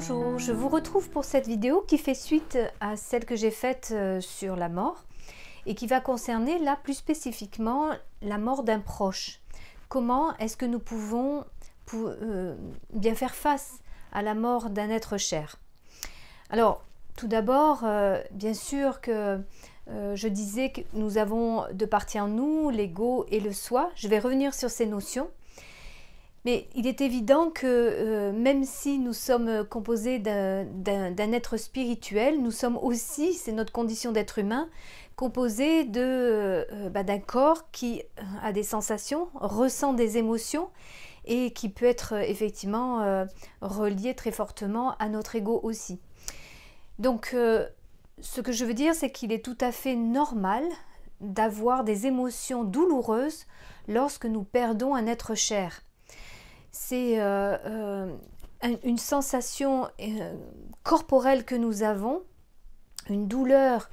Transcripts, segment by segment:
Bonjour, je vous retrouve pour cette vidéo qui fait suite à celle que j'ai faite sur la mort et qui va concerner là plus spécifiquement la mort d'un proche. Comment est-ce que nous pouvons bien faire face à la mort d'un être cher? Alors, tout d'abord, bien sûr que je disais que nous avons deux parties en nous, l'ego et le soi. Je vais revenir sur ces notions. Mais il est évident que même si nous sommes composés d'un être spirituel, nous sommes aussi, c'est notre condition d'être humain, composés d'un corps qui a des sensations, ressent des émotions et qui peut être effectivement relié très fortement à notre ego aussi. Donc ce que je veux dire, c'est qu'il est tout à fait normal d'avoir des émotions douloureuses lorsque nous perdons un être cher. C'est une sensation corporelle que nous avons, une douleur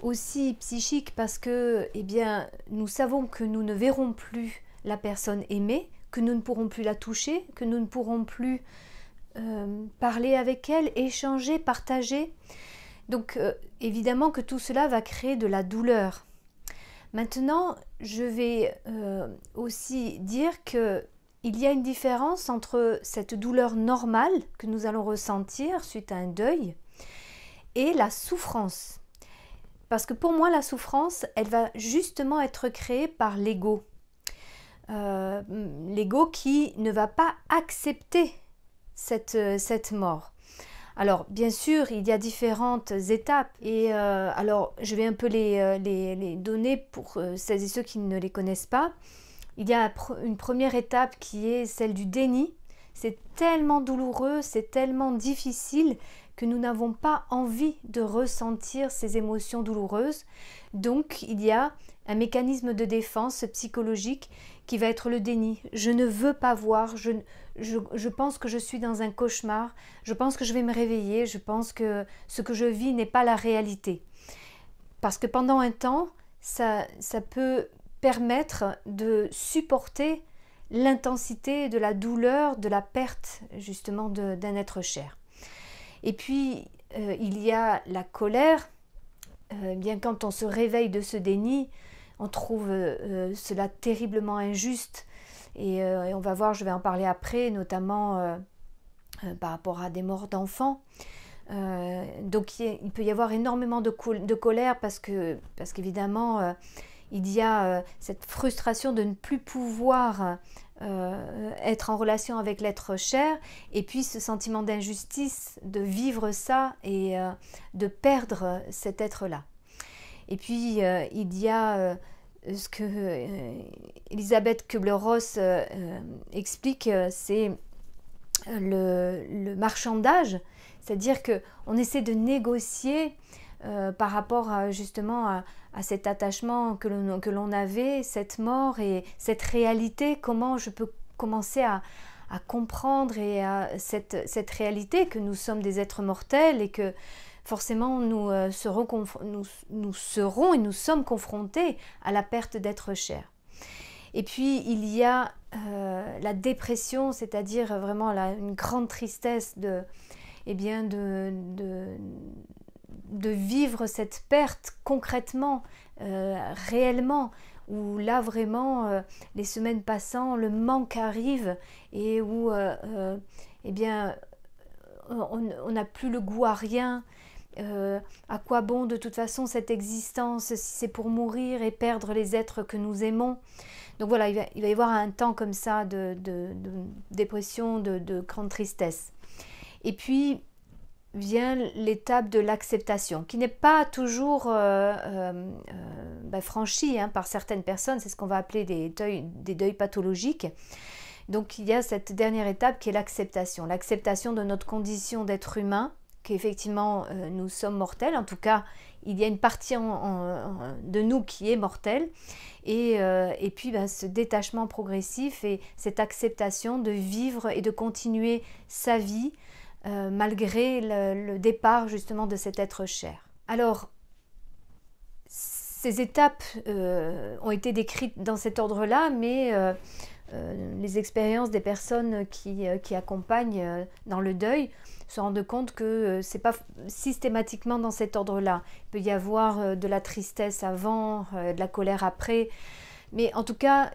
aussi psychique parce que nous savons que nous ne verrons plus la personne aimée, que nous ne pourrons plus la toucher, que nous ne pourrons plus parler avec elle, échanger, partager. Donc évidemment que tout cela va créer de la douleur. Maintenant, je vais aussi dire que il y a une différence entre cette douleur normale que nous allons ressentir suite à un deuil et la souffrance. Parce que pour moi, la souffrance, elle va justement être créée par l'ego. L'ego qui ne va pas accepter cette mort. Alors, bien sûr, il y a différentes étapes et alors je vais un peu les donner pour celles et ceux qui ne les connaissent pas. Il y a une première étape qui est celle du déni. C'est tellement douloureux, c'est tellement difficile que nous n'avons pas envie de ressentir ces émotions douloureuses. Donc, il y a un mécanisme de défense psychologique qui va être le déni. Je ne veux pas voir, je pense que je suis dans un cauchemar, je pense que je vais me réveiller, je pense que ce que je vis n'est pas la réalité. Parce que pendant un temps, ça peut permettre de supporter l'intensité de la douleur, de la perte justement d'un être cher. Et puis il y a la colère. Bien quand on se réveille de ce déni, on trouve cela terriblement injuste et on va voir, je vais en parler après, notamment par rapport à des morts d'enfants. Donc il peut y avoir énormément de colère parce qu'évidemment il y a cette frustration de ne plus pouvoir être en relation avec l'être cher et puis ce sentiment d'injustice de vivre ça et de perdre cet être-là. Et puis il y a ce que Elisabeth Kübler-Ross explique, c'est le marchandage, c'est-à-dire qu'on essaie de négocier par rapport justement à cet attachement que l'on avait, cette mort et cette réalité, comment je peux commencer à comprendre et à cette réalité que nous sommes des êtres mortels et que forcément nous serons et nous sommes confrontés à la perte d'êtres chers. Et puis il y a la dépression, c'est-à-dire vraiment une grande tristesse de vivre cette perte concrètement, réellement, où là vraiment, les semaines passant, le manque arrive et où on n'a plus le goût à rien. À quoi bon de toute façon cette existence si c'est pour mourir et perdre les êtres que nous aimons? Donc voilà, il va y avoir un temps comme ça de dépression, de grande tristesse. Et puis vient l'étape de l'acceptation, qui n'est pas toujours franchie par certaines personnes. C'est ce qu'on va appeler des deuils pathologiques. Donc il y a cette dernière étape qui est l'acceptation de notre condition d'être humain, qu'effectivement nous sommes mortels. En tout cas, il y a une partie de nous qui est mortelle. Et puis ce détachement progressif et cette acceptation de vivre et de continuer sa vie malgré le départ justement de cet être cher. Alors, ces étapes ont été décrites dans cet ordre-là, mais les expériences des personnes qui accompagnent dans le deuil se rendent compte que ce n'est pas systématiquement dans cet ordre-là. Il peut y avoir de la tristesse avant, de la colère après, mais en tout cas,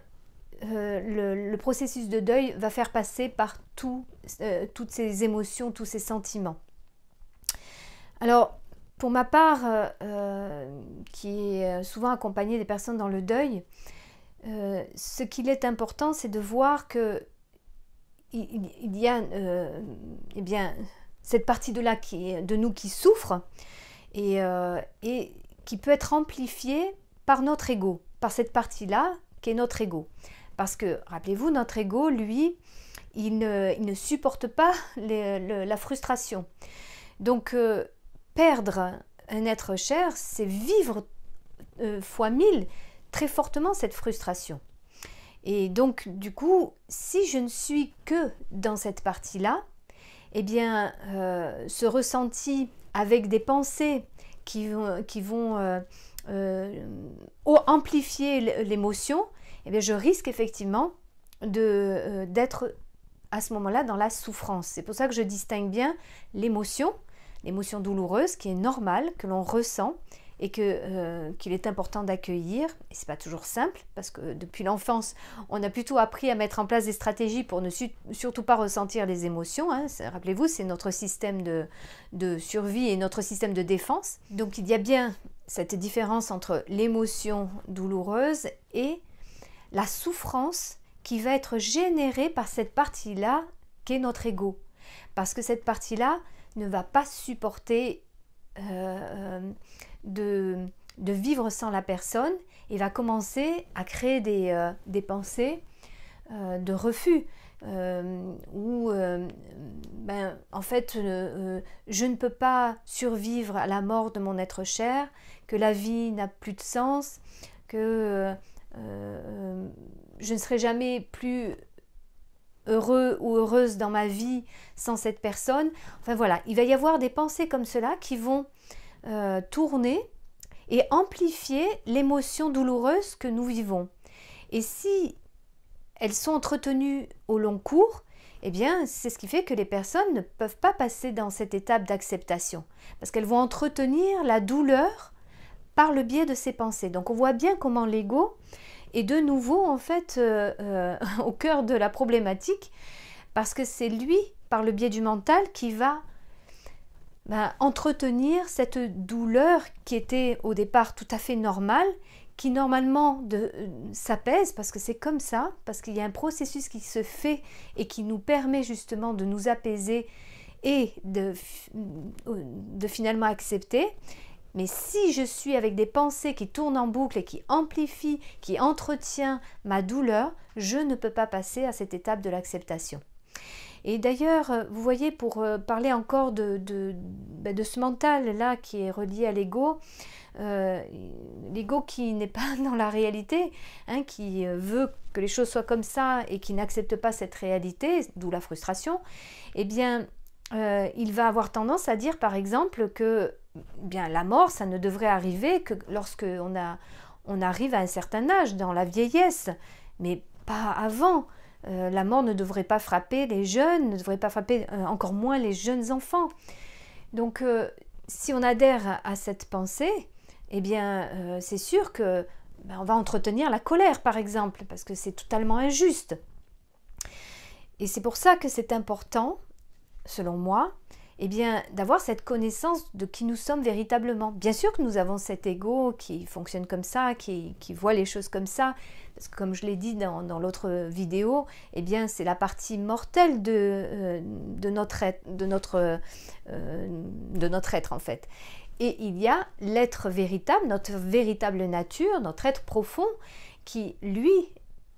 le processus de deuil va faire passer par toutes ces émotions, tous ces sentiments. Alors, pour ma part, qui est souvent accompagnée des personnes dans le deuil, ce qu'il est important, c'est de voir que il y a eh bien, cette partie de nous qui souffre et qui peut être amplifiée par notre ego, par cette partie-là qui est notre ego. Parce que, rappelez-vous, notre ego, lui, il ne supporte pas la frustration. Donc, perdre un être cher, c'est vivre fois 1000 très fortement cette frustration. Et donc, du coup, si je ne suis que dans cette partie-là, eh bien, ce ressenti avec des pensées qui vont amplifier l'émotion, eh bien, je risque effectivement d'être à ce moment-là dans la souffrance. C'est pour ça que je distingue bien l'émotion douloureuse qui est normale, que l'on ressent et qu'il est important d'accueillir. Et c'est pas toujours simple parce que depuis l'enfance, on a plutôt appris à mettre en place des stratégies pour ne surtout pas ressentir les émotions. Hein. Rappelez-vous, c'est notre système de survie et notre système de défense. Donc il y a bien cette différence entre l'émotion douloureuse et la souffrance qui va être générée par cette partie-là qu'est notre ego. Parce que cette partie-là ne va pas supporter de vivre sans la personne et va commencer à créer des pensées de refus où en fait je ne peux pas survivre à la mort de mon être cher, que la vie n'a plus de sens, que je ne serai jamais plus heureux ou heureuse dans ma vie sans cette personne. Enfin voilà, il va y avoir des pensées comme cela qui vont tourner et amplifier l'émotion douloureuse que nous vivons. Et si elles sont entretenues au long cours, eh bien, c'est ce qui fait que les personnes ne peuvent pas passer dans cette étape d'acceptation, parce qu'elles vont entretenir la douleur par le biais de ces pensées. Donc on voit bien comment l'ego est de nouveau en fait au cœur de la problématique, parce que c'est lui, par le biais du mental, qui va entretenir cette douleur qui était au départ tout à fait normale, qui normalement s'apaise parce que c'est comme ça, parce qu'il y a un processus qui se fait et qui nous permet justement de nous apaiser et de finalement accepter. Mais si je suis avec des pensées qui tournent en boucle et qui amplifient, qui entretiennent ma douleur, je ne peux pas passer à cette étape de l'acceptation. Et d'ailleurs, vous voyez, pour parler encore de ce mental-là qui est relié à l'ego, l'ego qui n'est pas dans la réalité, hein, qui veut que les choses soient comme ça et qui n'accepte pas cette réalité, d'où la frustration, eh bien, il va avoir tendance à dire, par exemple, que bien, la mort, ça ne devrait arriver que lorsque on arrive à un certain âge, dans la vieillesse, mais pas avant. La mort ne devrait pas frapper les jeunes, ne devrait pas frapper encore moins les jeunes enfants. Donc, si on adhère à cette pensée, eh bien, c'est sûr que on va entretenir la colère, par exemple, parce que c'est totalement injuste. Et c'est pour ça que c'est important, selon moi, eh bien, d'avoir cette connaissance de qui nous sommes véritablement. Bien sûr que nous avons cet ego qui fonctionne comme ça, qui voit les choses comme ça, parce que comme je l'ai dit dans l'autre vidéo, eh bien, c'est la partie mortelle de notre être en fait. Et il y a l'être véritable, notre véritable nature, notre être profond, qui lui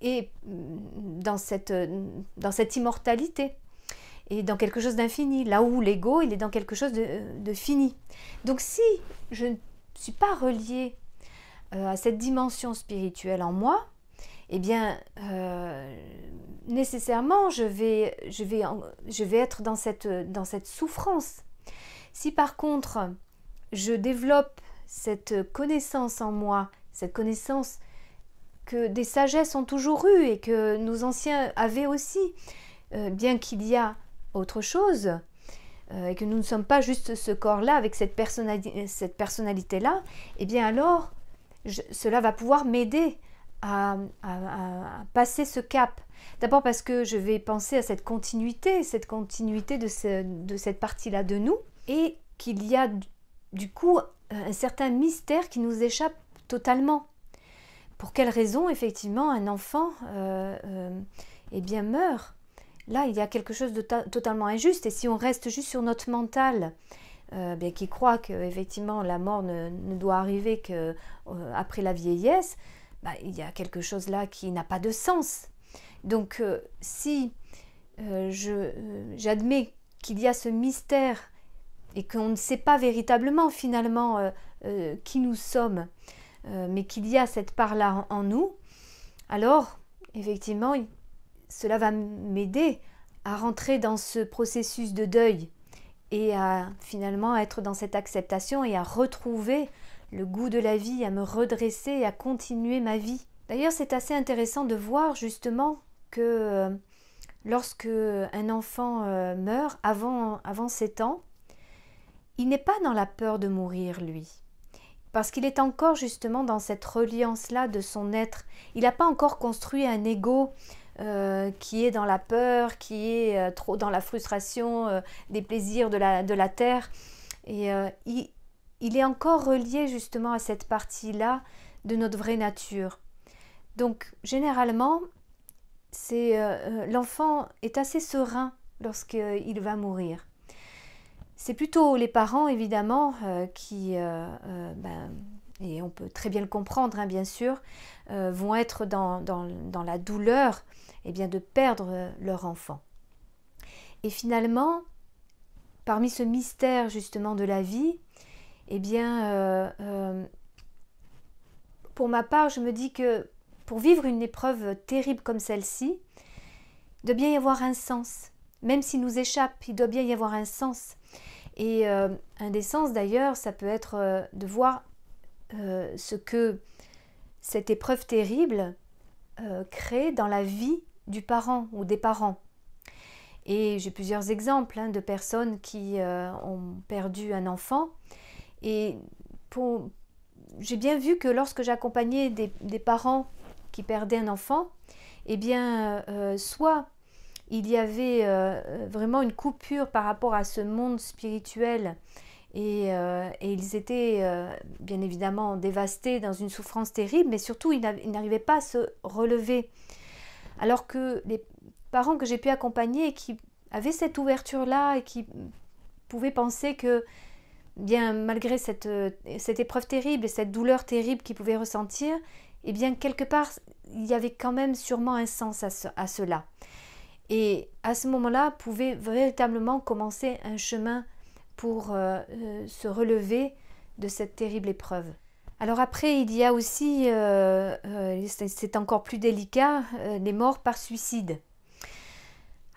est dans cette immortalité. Et dans quelque chose d'infini, là où l'ego, il est dans quelque chose de fini. Donc si je ne suis pas reliée à cette dimension spirituelle en moi, eh bien, nécessairement, je vais être dans cette souffrance. Si par contre, je développe cette connaissance en moi, cette connaissance que des sagesses ont toujours eu et que nos anciens avaient aussi, bien qu'il y a autre chose, et que nous ne sommes pas juste ce corps-là avec cette personnalité-là, eh bien alors, cela va pouvoir m'aider à passer ce cap. D'abord parce que je vais penser à cette continuité de cette partie-là de nous, et qu'il y a du coup un certain mystère qui nous échappe totalement. Pour quelle raison, effectivement, un enfant eh bien, meurt? Là, il y a quelque chose de totalement injuste. Et si on reste juste sur notre mental, bien, qui croit qu'effectivement la mort ne doit arriver qu'après la vieillesse, bah, il y a quelque chose là qui n'a pas de sens. Donc, si j'admets qu'il y a ce mystère et qu'on ne sait pas véritablement finalement qui nous sommes, mais qu'il y a cette part-là en nous, alors effectivement, cela va m'aider à rentrer dans ce processus de deuil et à finalement être dans cette acceptation et à retrouver le goût de la vie, à me redresser et à continuer ma vie. D'ailleurs, c'est assez intéressant de voir justement que lorsque un enfant meurt avant 7 ans, il n'est pas dans la peur de mourir, lui. Parce qu'il est encore justement dans cette reliance-là de son être. Il n'a pas encore construit un ego qui est dans la peur, qui est trop dans la frustration des plaisirs de la terre. Et il est encore relié justement à cette partie-là de notre vraie nature. Donc généralement, l'enfant est assez serein lorsqu'il va mourir. C'est plutôt les parents, évidemment, qui, et on peut très bien le comprendre, hein, bien sûr, vont être dans la douleur eh bien, de perdre leur enfant. Et finalement, parmi ce mystère justement de la vie, eh bien, pour ma part, je me dis que pour vivre une épreuve terrible comme celle-ci, il doit bien y avoir un sens. Même s'il nous échappe, il doit bien y avoir un sens. Et un des sens d'ailleurs, ça peut être de voir ce que cette épreuve terrible crée dans la vie du parent ou des parents. Et j'ai plusieurs exemples de personnes qui ont perdu un enfant. Et j'ai bien vu que lorsque j'accompagnais des parents qui perdaient un enfant, eh bien, soit il y avait vraiment une coupure par rapport à ce monde spirituel et ils étaient bien évidemment dévastés dans une souffrance terrible, mais surtout ils n'arrivaient pas à se relever. Alors que les parents que j'ai pu accompagner et qui avaient cette ouverture-là et qui pouvaient penser que bien malgré cette épreuve terrible et cette douleur terrible qu'ils pouvaient ressentir, eh bien quelque part il y avait quand même sûrement un sens à cela. Et à ce moment-là, pouvait véritablement commencer un chemin pour se relever de cette terrible épreuve. Alors après, il y a aussi, c'est encore plus délicat, les morts par suicide.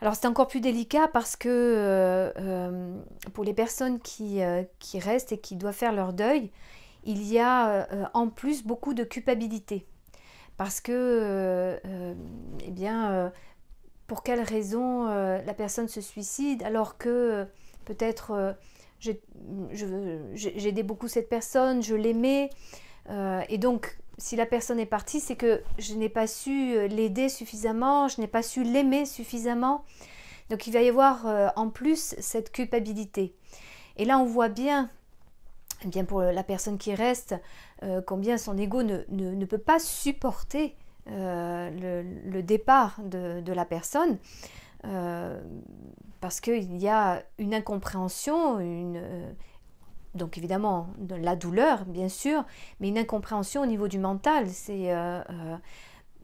Alors c'est encore plus délicat parce que pour les personnes qui restent et qui doivent faire leur deuil, il y a en plus beaucoup de culpabilité. Parce que, eh bien, pour quelle raison la personne se suicide alors que peut-être j'aidais beaucoup cette personne, je l'aimais, et donc si la personne est partie, c'est que je n'ai pas su l'aider suffisamment, je n'ai pas su l'aimer suffisamment. Donc il va y avoir en plus cette culpabilité. Et là on voit bien, eh bien pour la personne qui reste, combien son ego ne peut pas supporter le départ de la personne, parce qu'il y a une incompréhension, donc évidemment de la douleur bien sûr, mais une incompréhension au niveau du mental. C'est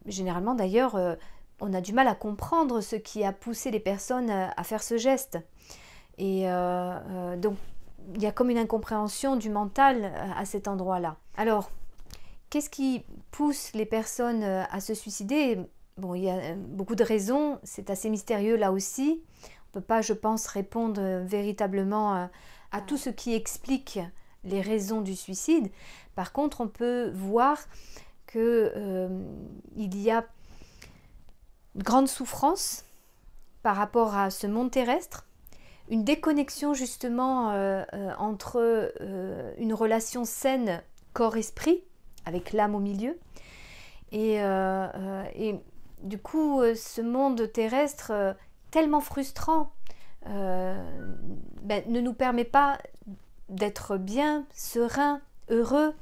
généralement d'ailleurs on a du mal à comprendre ce qui a poussé les personnes à faire ce geste, et donc il y a comme une incompréhension du mental à cet endroit-là. Alors qu'est-ce qui pousse les personnes à se suicider? Bon, il y a beaucoup de raisons, c'est assez mystérieux là aussi. On ne peut pas, je pense, répondre véritablement à tout ce qui explique les raisons du suicide. Par contre, on peut voir que il y a une grande souffrance par rapport à ce monde terrestre, une déconnexion justement entre une relation saine corps-esprit, avec l'âme au milieu, et du coup ce monde terrestre tellement frustrant ne nous permet pas d'être bien, serein, heureux.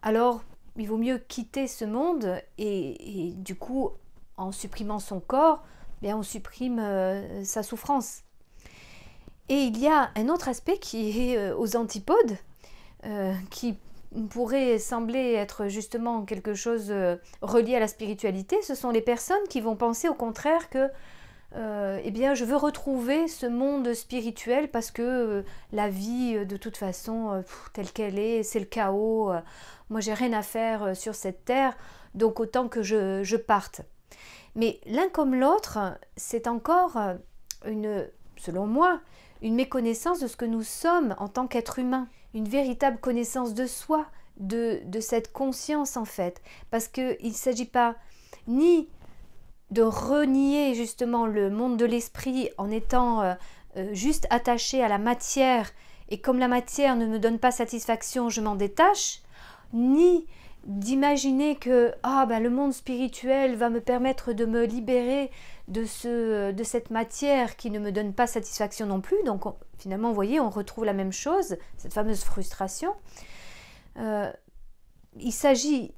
Alors il vaut mieux quitter ce monde et du coup en supprimant son corps, on supprime sa souffrance. Et il y a un autre aspect qui est aux antipodes, qui pourrait sembler être justement quelque chose relié à la spiritualité. Ce sont les personnes qui vont penser au contraire que je veux retrouver ce monde spirituel parce que la vie de toute façon telle qu'elle est, c'est le chaos, moi j'ai rien à faire sur cette terre, donc autant que je parte. Mais l'un comme l'autre, c'est encore selon moi, une méconnaissance de ce que nous sommes en tant qu'être humain, une véritable connaissance de soi, de cette conscience en fait, parce qu'il ne s'agit pas ni de renier justement le monde de l'esprit en étant juste attaché à la matière, et comme la matière ne me donne pas satisfaction, je m'en détache, ni d'imaginer que le monde spirituel va me permettre de me libérer de cette matière qui ne me donne pas satisfaction non plus. Donc finalement, vous voyez, on retrouve la même chose, cette fameuse frustration. Il s'agit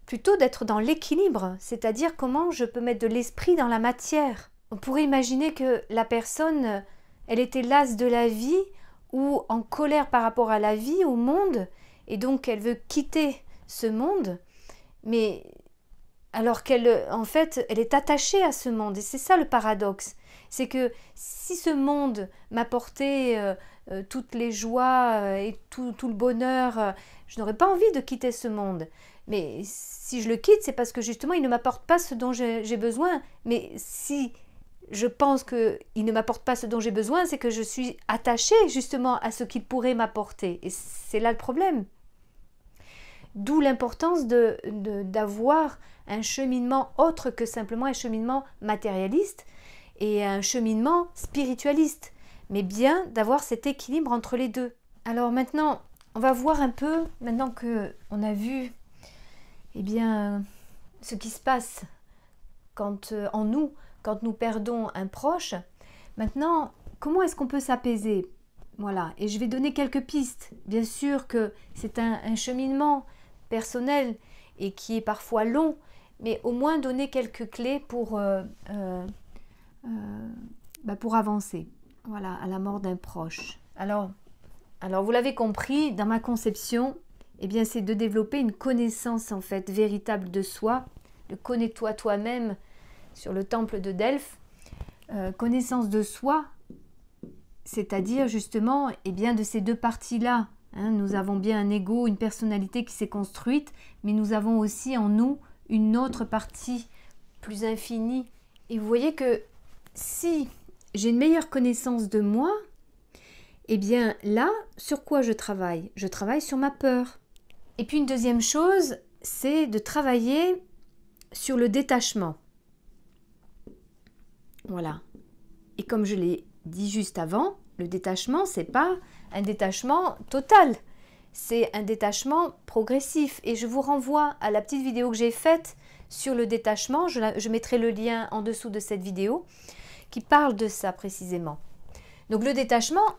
plutôt d'être dans l'équilibre, c'est-à-dire comment je peux mettre de l'esprit dans la matière. On pourrait imaginer que la personne, elle était lasse de la vie ou en colère par rapport à la vie, au monde, et donc elle veut quitter ce monde, mais alors qu'elle, en fait, elle est attachée à ce monde. Et c'est ça le paradoxe. C'est que si ce monde m'apportait toutes les joies et tout le bonheur, je n'aurais pas envie de quitter ce monde. Mais si je le quitte, c'est parce que justement, il ne m'apporte pas ce dont j'ai besoin. Mais si je pense qu'il ne m'apporte pas ce dont j'ai besoin, c'est que je suis attachée justement à ce qu'il pourrait m'apporter. Et c'est là le problème. D'où l'importance d'avoir un cheminement autre que simplement un cheminement matérialiste et un cheminement spiritualiste, mais bien d'avoir cet équilibre entre les deux. Alors maintenant, on va voir un peu, maintenant qu'on a vu ce qui se passe en nous, quand nous perdons un proche. Maintenant, comment est-ce qu'on peut s'apaiser? Voilà, et je vais donner quelques pistes. Bien sûr que c'est un cheminement personnel et qui est parfois long, mais au moins donner quelques clés pour avancer, voilà, à la mort d'un proche. Alors vous l'avez compris, dans ma conception, c'est de développer une connaissance en fait véritable de soi, de connais-toi toi-même sur le temple de Delphes, connaissance de soi, c'est-à-dire justement de ces deux parties-là. Nous avons bien un ego, une personnalité qui s'est construite, mais nous avons aussi en nous une autre partie plus infinie. Et vous voyez que si j'ai une meilleure connaissance de moi, là, sur quoi je travaille? Je travaille sur ma peur. Et puis une deuxième chose, c'est de travailler sur le détachement. Voilà. Et comme je l'ai dit juste avant, le détachement, c'est pas un détachement total, c'est un détachement progressif. Et je vous renvoie à la petite vidéo que j'ai faite sur le détachement, je mettrai le lien en dessous de cette vidéo, qui parle de ça précisément. Donc le détachement,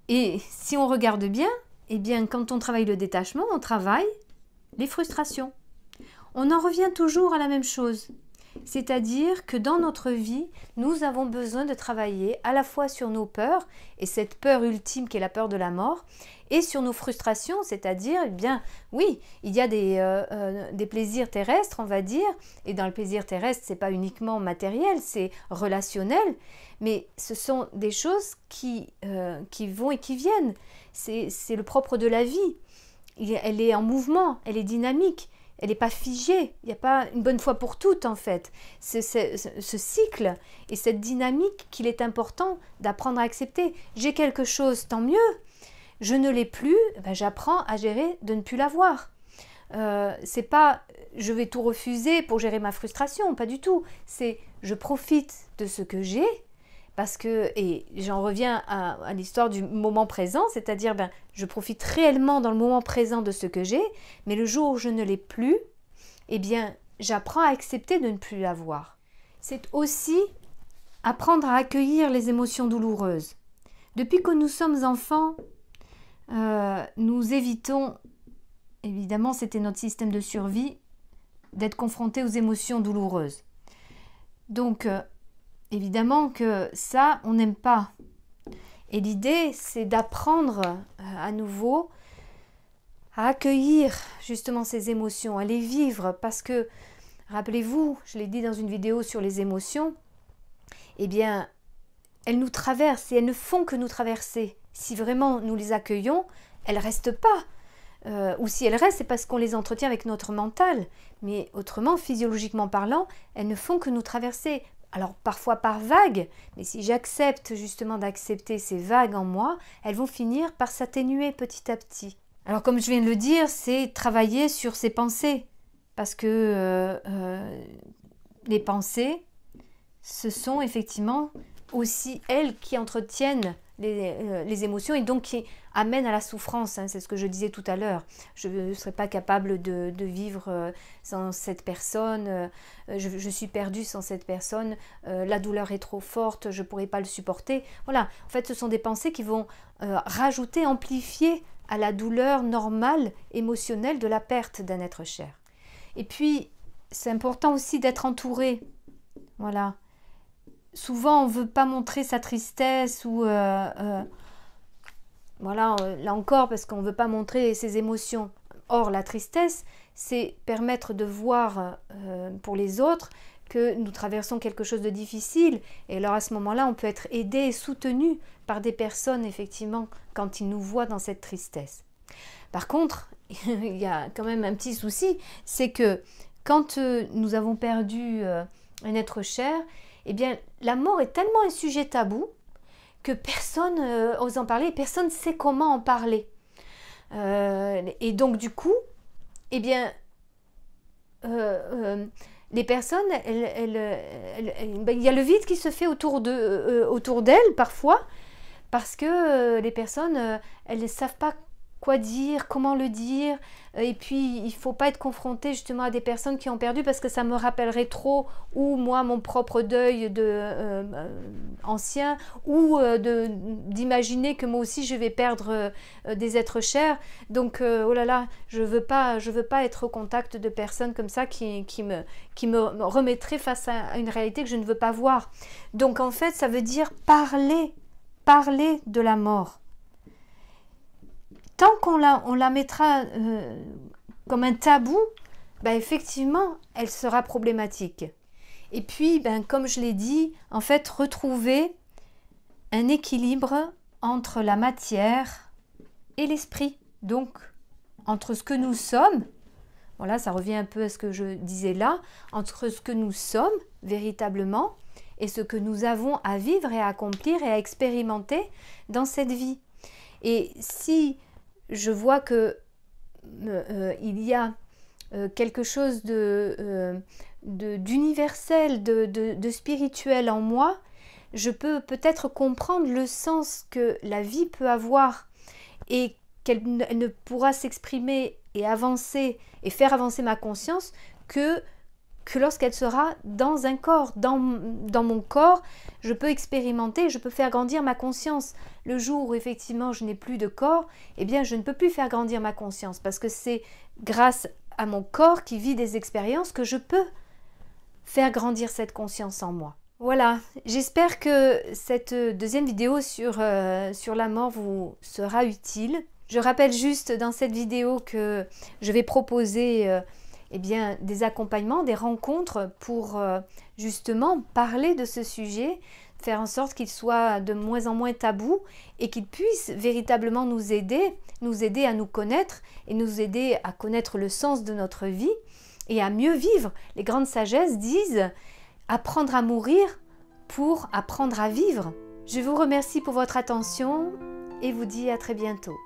et si on regarde bien, quand on travaille le détachement, on travaille les frustrations. On en revient toujours à la même chose. C'est-à-dire que dans notre vie, nous avons besoin de travailler à la fois sur nos peurs, et cette peur ultime qui est la peur de la mort, et sur nos frustrations, c'est-à-dire, oui, il y a des plaisirs terrestres, on va dire, et dans le plaisir terrestre, c'est pas uniquement matériel, c'est relationnel, mais ce sont des choses qui vont et qui viennent. C'est le propre de la vie. Elle est en mouvement, elle est dynamique. Elle n'est pas figée, il n'y a pas une bonne fois pour toutes en fait. C'est ce cycle et cette dynamique qu'il est important d'apprendre à accepter. J'ai quelque chose, tant mieux. Je ne l'ai plus, j'apprends à gérer de ne plus l'avoir. C'est pas je vais tout refuser pour gérer ma frustration, pas du tout. C'est je profite de ce que j'ai, parce que, et j'en reviens à l'histoire du moment présent, c'est-à-dire je profite réellement dans le moment présent de ce que j'ai, mais le jour où je ne l'ai plus, eh bien j'apprends à accepter de ne plus l'avoir. C'est aussi apprendre à accueillir les émotions douloureuses. Depuis que nous sommes enfants, nous évitons, évidemment c'était notre système de survie, d'être confrontés aux émotions douloureuses. Donc, évidemment que ça, on n'aime pas. Et l'idée, c'est d'apprendre à nouveau à accueillir justement ces émotions, à les vivre, parce que, rappelez-vous, je l'ai dit dans une vidéo sur les émotions, eh bien, elles nous traversent et elles ne font que nous traverser. Si vraiment nous les accueillons, elles ne restent pas. Ou si elles restent, c'est parce qu'on les entretient avec notre mental. Mais autrement, physiologiquement parlant, elles ne font que nous traverser. Alors parfois par vagues, mais si j'accepte justement d'accepter ces vagues en moi, elles vont finir par s'atténuer petit à petit. Alors comme je viens de le dire, c'est travailler sur ses pensées. Parce que les pensées, ce sont effectivement aussi elles qui entretiennent les émotions et donc qui amènent à la souffrance, hein, c'est ce que je disais tout à l'heure. Je ne serais pas capable de vivre sans cette personne, je suis perdue sans cette personne, la douleur est trop forte, je ne pourrais pas le supporter. Voilà, en fait ce sont des pensées qui vont rajouter, amplifier à la douleur normale, émotionnelle de la perte d'un être cher. Et puis c'est important aussi d'être entouré, voilà. Souvent, on ne veut pas montrer sa tristesse ou... voilà, là encore, parce qu'on ne veut pas montrer ses émotions. Or, la tristesse, c'est permettre de voir pour les autres que nous traversons quelque chose de difficile. Et alors, à ce moment-là, on peut être aidé et soutenu par des personnes, effectivement, quand ils nous voient dans cette tristesse. Par contre, il y a quand même un petit souci, c'est que quand nous avons perdu un être cher, eh bien, la mort est tellement un sujet tabou que personne n'ose en parler, personne ne sait comment en parler. Et donc, du coup, eh bien, les personnes, il y a le vide qui se fait autour d'elles parfois, parce que les personnes, elles ne savent pas quoi dire, comment le dire, et puis il ne faut pas être confronté justement à des personnes qui ont perdu parce que ça me rappellerait trop ou moi mon propre deuil ancien ou d'imaginer que moi aussi je vais perdre des êtres chers. Donc oh là là, je veux pas être au contact de personnes comme ça qui me remettraient face à une réalité que je ne veux pas voir. Donc en fait ça veut dire parler de la mort. Tant qu'on la mettra comme un tabou, effectivement, elle sera problématique. Et puis, comme je l'ai dit, en fait, retrouver un équilibre entre la matière et l'esprit. Donc, entre ce que nous sommes, voilà, ça revient un peu à ce que je disais là, entre ce que nous sommes véritablement et ce que nous avons à vivre et à accomplir et à expérimenter dans cette vie. Et si je vois que il y a quelque chose d'universel, de spirituel en moi, je peux peut-être comprendre le sens que la vie peut avoir et qu'elle ne pourra s'exprimer et avancer et faire avancer ma conscience que lorsqu'elle sera dans un corps, dans mon corps, je peux expérimenter, je peux faire grandir ma conscience. Le jour où effectivement je n'ai plus de corps, eh bien je ne peux plus faire grandir ma conscience parce que c'est grâce à mon corps qui vit des expériences que je peux faire grandir cette conscience en moi. Voilà, j'espère que cette deuxième vidéo sur la mort vous sera utile. Je rappelle juste dans cette vidéo que je vais proposer des accompagnements, des rencontres pour justement parler de ce sujet, faire en sorte qu'il soit de moins en moins tabou et qu'il puisse véritablement nous aider à nous connaître et nous aider à connaître le sens de notre vie et à mieux vivre. Les grandes sagesses disent « apprendre à mourir pour apprendre à vivre ». Je vous remercie pour votre attention et vous dis à très bientôt.